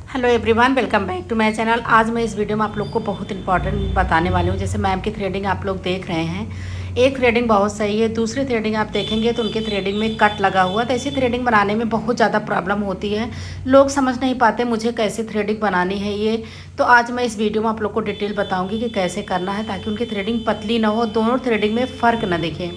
Hello everyone, welcome back to my channel. आज मैं इस वीडियो में आप लोग को बहुत इंपॉर्टेंट बताने वाली हूँ। जैसे मैम की थ्रेडिंग आप लोग देख रहे हैं, एक थ्रेडिंग बहुत सही है, दूसरी थ्रेडिंग आप देखेंगे तो उनके थ्रेडिंग में कट लगा हुआ। तो ऐसी थ्रेडिंग बनाने में बहुत ज़्यादा प्रॉब्लम होती है, लोग समझ नहीं पाते मुझे कैसी थ्रेडिंग बनानी है ये। तो आज मैं इस वीडियो में आप लोग को डिटेल बताऊँगी कि कैसे करना है ताकि उनकी थ्रेडिंग पतली ना हो, दोनों थ्रेडिंग में फ़र्क ना दिखे।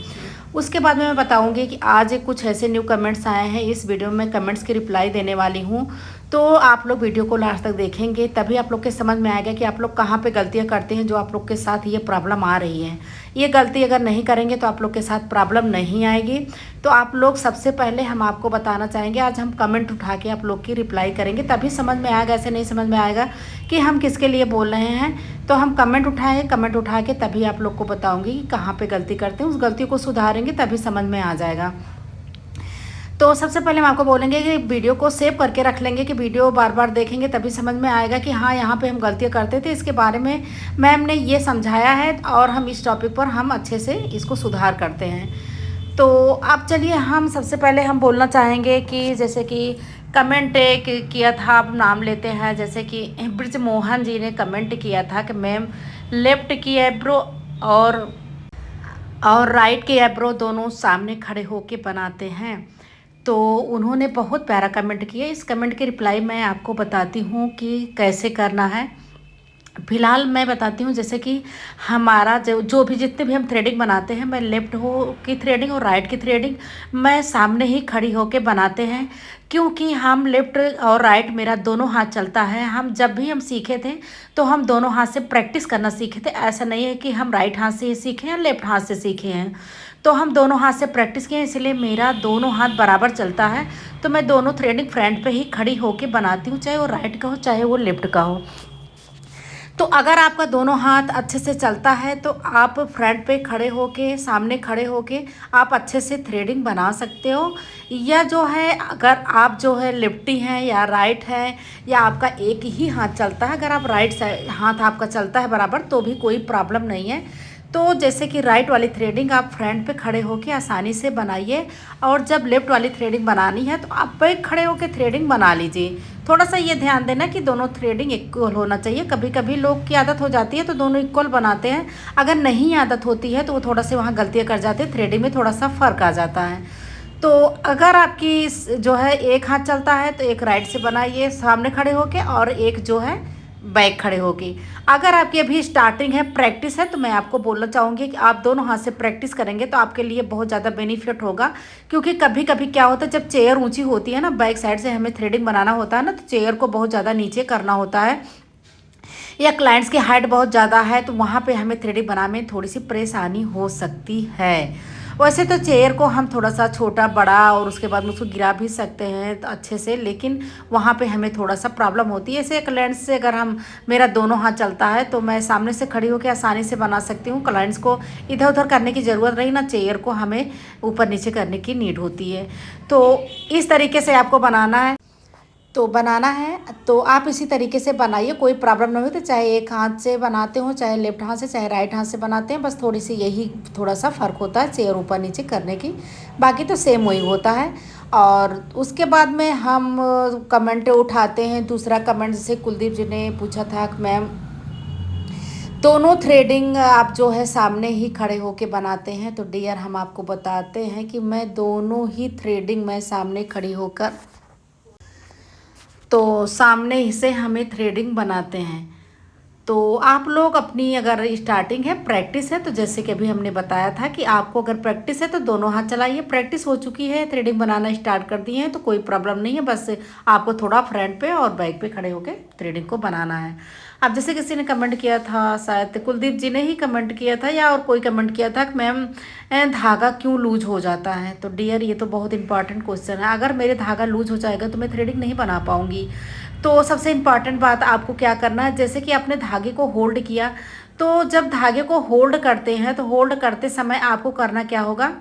उसके बाद में मैं बताऊंगी कि आज कुछ ऐसे न्यू कमेंट्स आए हैं, इस वीडियो में कमेंट्स की रिप्लाई देने वाली हूं। तो आप लोग वीडियो को लास्ट तक देखेंगे तभी आप लोग के समझ में आएगा कि आप लोग कहाँ पे गलतियां करते हैं जो आप लोग के साथ ये प्रॉब्लम आ रही है। ये गलती अगर नहीं करेंगे तो आप लोग के साथ प्रॉब्लम नहीं आएगी। तो आप लोग सबसे पहले हम आपको बताना चाहेंगे, आज हम कमेंट उठा के आप लोग की रिप्लाई करेंगे तभी समझ में आएगा, ऐसे नहीं समझ में आएगा कि हम किसके लिए बोल रहे हैं। तो हम कमेंट उठाएंगे, कमेंट उठा के तभी आप लोग को बताऊंगी कि कहाँ पे गलती करते हैं, उस गलती को सुधारेंगे तभी समझ में आ जाएगा। तो सबसे पहले हम आपको बोलेंगे कि वीडियो को सेव करके रख लेंगे कि वीडियो बार बार देखेंगे तभी समझ में आएगा कि हाँ यहाँ पे हम गलतियाँ करते थे, इसके बारे में मैम ने ये समझाया है और हम इस टॉपिक पर हम अच्छे से इसको सुधार करते हैं। तो अब चलिए हम सबसे पहले हम बोलना चाहेंगे कि जैसे कि कमेंट एक किया था, आप नाम लेते हैं, जैसे कि ब्रिज मोहन जी ने कमेंट किया था कि मैम लेफ्ट की आईब्रो और राइट के आईब्रो दोनों सामने खड़े होके बनाते हैं। तो उन्होंने बहुत प्यारा कमेंट किया। इस कमेंट की रिप्लाई मैं आपको बताती हूँ कि कैसे करना है। फिलहाल मैं बताती हूँ, जैसे कि हमारा जो भी जितने भी हम थ्रेडिंग बनाते हैं, मैं लेफ्ट हो की थ्रेडिंग और राइट की थ्रेडिंग मैं सामने ही खड़ी होके बनाते हैं, क्योंकि हम लेफ्ट और राइट मेरा दोनों हाथ चलता है। हम जब भी हम सीखे थे तो हम दोनों हाथ से प्रैक्टिस करना सीखे थे, ऐसा नहीं है कि हम राइट हाथ से ही सीखे हैं लेफ्ट हाथ से सीखे हैं। तो हम दोनों हाथ से प्रैक्टिस किए, इसलिए मेरा दोनों हाथ बराबर चलता है। तो मैं दोनों थ्रेडिंग फ्रंट पे ही खड़ी होके बनाती हूँ, चाहे वो राइट का हो चाहे वो लेफ्ट का हो। तो अगर आपका दोनों हाथ अच्छे से चलता है तो आप फ्रंट पे खड़े होके, सामने खड़े होके आप अच्छे से थ्रेडिंग बना सकते हो। या जो है, अगर आप जो है लेफ्टी हैं या राइट है या आपका एक ही हाथ चलता है, अगर आप राइट साइड हाथ आपका चलता है बराबर तो भी कोई प्रॉब्लम नहीं है। तो जैसे कि राइट वाली थ्रेडिंग आप फ्रंट पे खड़े होके आसानी से बनाइए, और जब लेफ्ट वाली थ्रेडिंग बनानी है तो आप पे खड़े होके थ्रेडिंग बना लीजिए। थोड़ा सा ये ध्यान देना कि दोनों थ्रेडिंग इक्वल होना चाहिए। कभी कभी लोग की आदत हो जाती है तो दोनों इक्वल बनाते हैं, अगर नहीं आदत होती है तो वो थोड़ा से वहाँ गलतियाँ कर जाते हैं, थ्रेडिंग में थोड़ा सा फ़र्क आ जाता है। तो अगर आपकी जो है एक हाथ चलता है तो एक राइट से बनाइए सामने खड़े होके, और एक जो है बैक खड़े होके। अगर आपकी अभी स्टार्टिंग है, प्रैक्टिस है, तो मैं आपको बोलना चाहूँगी कि आप दोनों हाथ से प्रैक्टिस करेंगे तो आपके लिए बहुत ज़्यादा बेनिफिट होगा। क्योंकि कभी कभी क्या होता है, जब चेयर ऊंची होती है ना, बैक साइड से हमें थ्रेडिंग बनाना होता है ना, तो चेयर को बहुत ज़्यादा नीचे करना होता है, या क्लाइंट्स की हाइट बहुत ज़्यादा है तो वहाँ पे हमें थ्रेडिंग बनाने में थोड़ी सी परेशानी हो सकती है। वैसे तो चेयर को हम थोड़ा सा छोटा बड़ा और उसके बाद में उसको गिरा भी सकते हैं तो अच्छे से, लेकिन वहाँ पे हमें थोड़ा सा प्रॉब्लम होती है। ऐसे क्लाइंट्स से अगर हम, मेरा दोनों हाथ चलता है तो मैं सामने से खड़ी होकर आसानी से बना सकती हूँ। क्लाइंट्स को इधर उधर करने की ज़रूरत रही ना, चेयर को हमें ऊपर नीचे करने की नीड होती है। तो इस तरीके से आपको बनाना है तो आप इसी तरीके से बनाइए, कोई प्रॉब्लम नहीं होती। चाहे एक हाथ से बनाते हो, चाहे लेफ्ट हाथ से, चाहे राइट हाथ से बनाते हैं, बस थोड़ी सी यही थोड़ा सा फ़र्क होता है चेयर ऊपर नीचे करने की, बाकी तो सेम वही होता है। और उसके बाद में हम कमेंट उठाते हैं। दूसरा कमेंट जैसे कुलदीप जी ने पूछा था कि मैम दोनों थ्रेडिंग आप जो है सामने ही खड़े होके बनाते हैं, तो डियर हम आपको बताते हैं कि मैं दोनों ही थ्रेडिंग मैं सामने खड़ी होकर, तो सामने से हमें थ्रेडिंग बनाते हैं। तो आप लोग अपनी, अगर स्टार्टिंग है, प्रैक्टिस है, तो जैसे कि अभी हमने बताया था कि आपको अगर प्रैक्टिस है तो दोनों हाथ चलाइए। प्रैक्टिस हो चुकी है, थ्रेडिंग बनाना स्टार्ट कर दिए हैं तो कोई प्रॉब्लम नहीं है, बस आपको थोड़ा फ्रंट पे और बैक पे खड़े होकर थ्रेडिंग को बनाना है। अब जैसे किसी ने कमेंट किया था, शायद कुलदीप जी ने ही कमेंट किया था या और कोई कमेंट किया था कि मैम धागा क्यों लूज हो जाता है। तो डियर ये तो बहुत इंपॉर्टेंट क्वेश्चन है। अगर मेरे धागा लूज हो जाएगा तो मैं थ्रेडिंग नहीं बना पाऊँगी। तो सबसे इम्पॉर्टेंट बात आपको क्या करना है, जैसे कि आपने धागे को होल्ड किया, तो जब धागे को होल्ड करते हैं तो होल्ड करते समय आपको करना क्या होगा,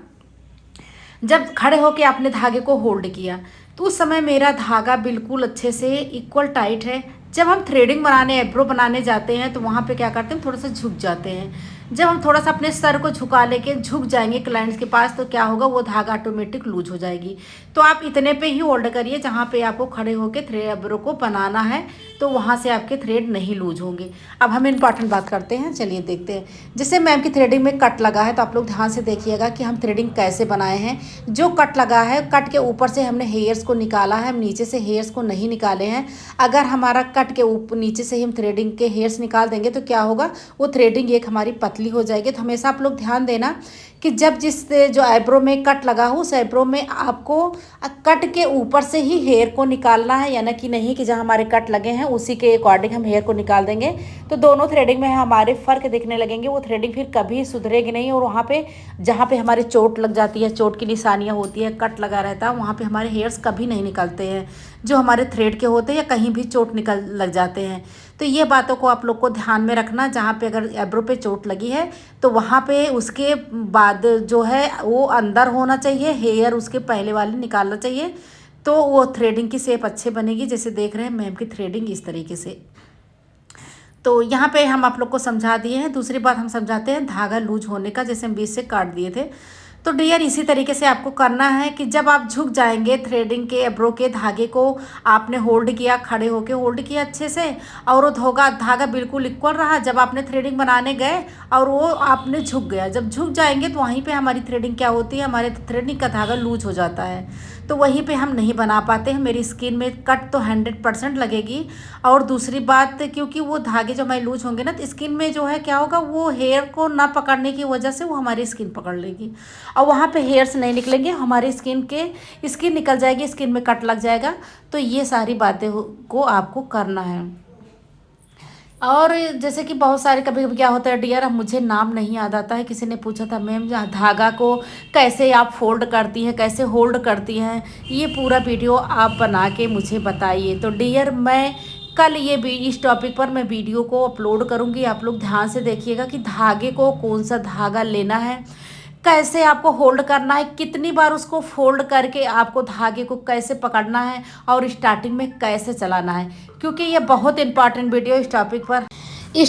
जब खड़े होके आपने धागे को होल्ड किया तो उस समय मेरा धागा बिल्कुल अच्छे से इक्वल टाइट है। जब हम थ्रेडिंग बनाने, एब्रो बनाने जाते हैं तो वहाँ पे क्या करते हैं, थोड़ा सा झुक जाते हैं। जब हम थोड़ा सा अपने सर को झुका लेके झुक जाएंगे क्लाइंट्स के पास, तो क्या होगा, वो धागा ऑटोमेटिक लूज हो जाएगी। तो आप इतने पे ही होल्ड करिए जहाँ पे आपको खड़े होकर थ्रेड आईब्रो को बनाना है, तो वहाँ से आपके थ्रेड नहीं लूज होंगे। अब हम इंपॉर्टेंट बात करते हैं, चलिए देखते हैं। जैसे मैम की थ्रेडिंग में कट लगा है, तो आप लोग ध्यान से देखिएगा कि हम थ्रेडिंग कैसे बनाए हैं। जो कट लगा है, कट के ऊपर से हमने हेयर्स को निकाला है, हम नीचे से हेयर्स को नहीं निकाले हैं। अगर हमारा कट के ऊपर नीचे से ही हम थ्रेडिंग के हेयर्स निकाल देंगे तो क्या होगा, वो थ्रेडिंग एक हमारी पतली हो जाएगी। तो हमेशा आप लोग ध्यान देना कि जब जिस जो आईब्रो में कट लगा हो, उस आईब्रो में आपको कट के ऊपर से ही हेयर को निकालना है, यानी कि नहीं कि जहाँ हमारे कट लगे हैं उसी के अकॉर्डिंग हम हेयर को निकाल देंगे तो दोनों थ्रेडिंग में हमारे फ़र्क दिखने लगेंगे। वो थ्रेडिंग फिर कभी सुधरेगी नहीं, और वहाँ पे जहाँ पे हमारे चोट लग जाती है, चोट की निशानियाँ होती है, कट लगा रहता है, वहाँ पे हमारे हेयर्स कभी नहीं निकलते हैं जो हमारे थ्रेड के होते हैं, या कहीं भी चोट निकल लग जाते हैं। तो ये बातों को आप लोग को ध्यान में रखना। जहाँ पे अगर आईब्रो पे चोट लगी है तो वहाँ पे उसके बाद जो है वो अंदर होना चाहिए, हेयर उसके पहले वाले निकालना चाहिए, तो वो थ्रेडिंग की शेप अच्छे बनेगी। जैसे देख रहे हैं मैम की थ्रेडिंग इस तरीके से। तो यहाँ पे हम आप लोग को समझा दिए हैं। दूसरी बात हम समझाते हैं धागा लूज होने का, जैसे हम बीच से काट दिए थे। तो डियर इसी तरीके से आपको करना है कि जब आप झुक जाएंगे, थ्रेडिंग के आईब्रो के धागे को आपने होल्ड किया, खड़े होके होल्ड किया अच्छे से, और वो धागा बिल्कुल इक्वल रहा। जब आपने थ्रेडिंग बनाने गए और वो आपने झुक गया, जब झुक जाएंगे तो वहीं पे हमारी थ्रेडिंग क्या होती है, हमारे थ्रेडिंग का धागा लूज हो जाता है, तो वहीं पे हम नहीं बना पाते हैं। मेरी स्किन में कट तो 100% लगेगी। और दूसरी बात, क्योंकि वो धागे जो हमारे लूज होंगे ना, तो स्किन में जो है क्या होगा, वो हेयर को ना पकड़ने की वजह से वो हमारी स्किन पकड़ लेगी और वहाँ पे हेयर्स नहीं निकलेंगे, हमारी स्किन निकल जाएगी, स्किन में कट लग जाएगा। तो ये सारी बातें को आपको करना है। और जैसे कि बहुत सारे कभी कभी क्या होता है डियर, अब मुझे नाम नहीं याद आता है, किसी ने पूछा था मैम धागा को कैसे आप फोल्ड करती हैं, कैसे होल्ड करती हैं, ये पूरा वीडियो आप बना के मुझे बताइए। तो डियर मैं कल इस टॉपिक पर मैं वीडियो को अपलोड करूँगी। आप लोग ध्यान से देखिएगा कि धागे को कौन सा धागा लेना है, कैसे आपको होल्ड करना है, कितनी बार उसको फोल्ड करके आपको धागे को कैसे पकड़ना है, और स्टार्टिंग में कैसे चलाना है, क्योंकि ये बहुत इंपॉर्टेंट वीडियो इस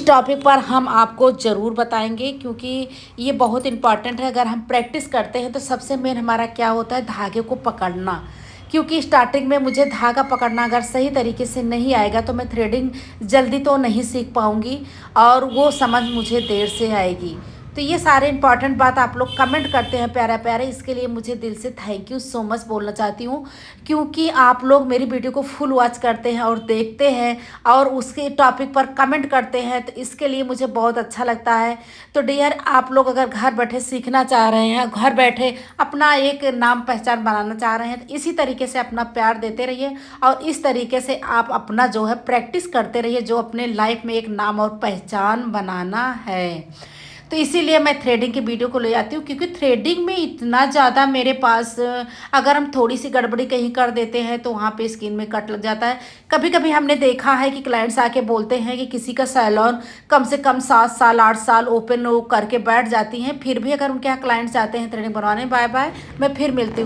टॉपिक पर हम आपको ज़रूर बताएंगे, क्योंकि ये बहुत इंपॉर्टेंट है। अगर हम प्रैक्टिस करते हैं तो सबसे मेन हमारा क्या होता है, धागे को पकड़ना। क्योंकि स्टार्टिंग में मुझे धागा पकड़ना अगर सही तरीके से नहीं आएगा तो मैं थ्रेडिंग जल्दी तो नहीं सीख पाऊँगी, और वो समझ मुझे देर से आएगी। तो ये सारे इंपॉर्टेंट बात आप लोग कमेंट करते हैं प्यारा प्यारे, इसके लिए मुझे दिल से थैंक यू सो मच बोलना चाहती हूँ, क्योंकि आप लोग मेरी वीडियो को फुल वॉच करते हैं और देखते हैं और उसके टॉपिक पर कमेंट करते हैं, तो इसके लिए मुझे बहुत अच्छा लगता है। तो डियर आप लोग अगर घर बैठे सीखना चाह रहे हैं, घर बैठे अपना एक नाम पहचान बनाना चाह रहे हैं, तो इसी तरीके से अपना प्यार देते रहिए और इस तरीके से आप अपना जो है प्रैक्टिस करते रहिए, जो अपने लाइफ में एक नाम और पहचान बनाना है। तो इसीलिए मैं थ्रेडिंग की वीडियो को ले आती हूँ, क्योंकि थ्रेडिंग में इतना ज़्यादा मेरे पास अगर हम थोड़ी सी गड़बड़ी कहीं कर देते हैं तो वहाँ पे स्किन में कट लग जाता है। कभी कभी हमने देखा है कि क्लाइंट्स आके बोलते हैं कि किसी का सैलून कम से कम 7 साल 8 साल ओपन करके बैठ जाती हैं, फिर भी अगर उनके यहाँ क्लाइंट्स आते हैं थ्रेडिंग बनवाने, बाय बाय, मैं फिर मिलती हूँ।